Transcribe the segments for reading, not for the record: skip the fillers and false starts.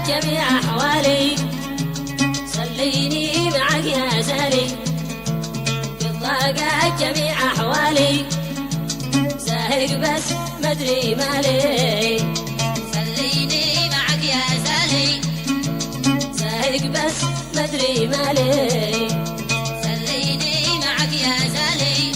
جميع أحوالي سليني معك يا سالي بالضاقة جميع أحوالي زاهق بس مدري مالي سليني معك يا سالي زاهق بس مدري مالي سليني معك يا سالي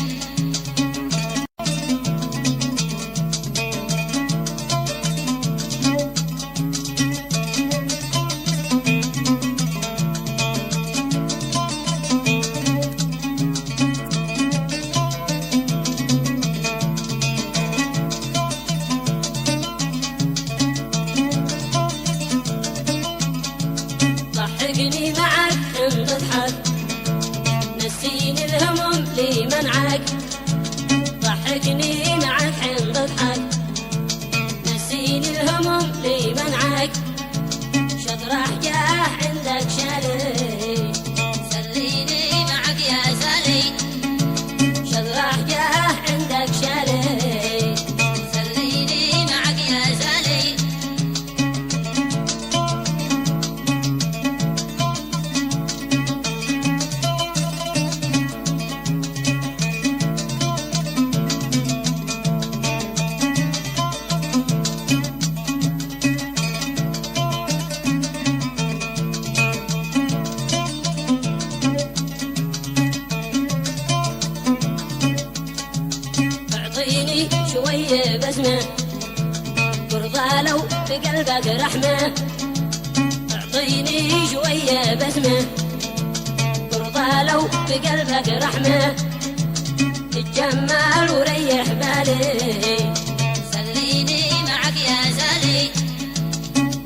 ضحكني معك ان تضحك نسيني الهموم لي منعك ضحكني معك حين تضحك نسيني الهموم لي منعك شطرح جاه عندك شالي سليني معك يا سالي شطرح جاه عندك شالي سليني معك يا سالي اعطيني شوية بسمة ترضى لو بقلبك رحمة اعطيني شوية بسمة ترضى لو بقلبك رحمة تتجمل وريح بالي سليني معك يا سالي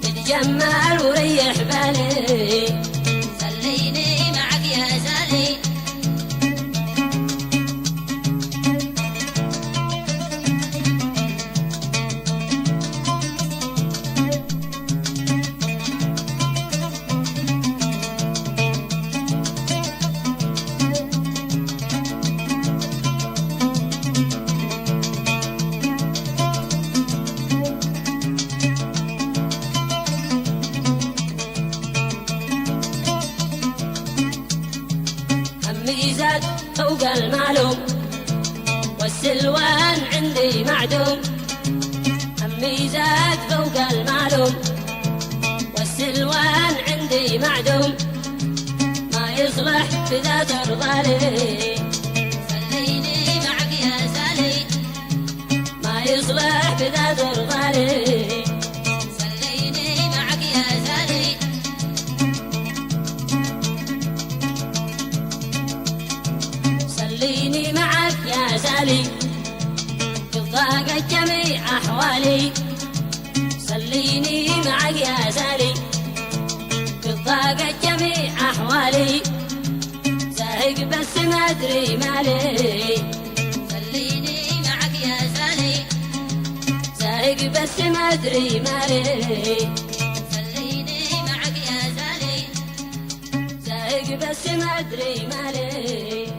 تتجمل وريح بالي سليني معك يا سالي همي زاد فوق المعلوم والسلوان عندي معدوم همي زاد فوق المعلوم والسلوان عندي معدوم ما يصلح بذات الغالي سليني معك يا سالي ما يصلح بذات الغالي سليني معك يا سالي سليني معك يا سالي ضاقت جميع أحوالي سليني معك يا سالي ضاقت جميع أحوالي زاهق بس ما أدري مالي سليني معك يا سالي زاهق بس ما أدري مالي سليني معك يا سالي زاهق بس ما أدري مالي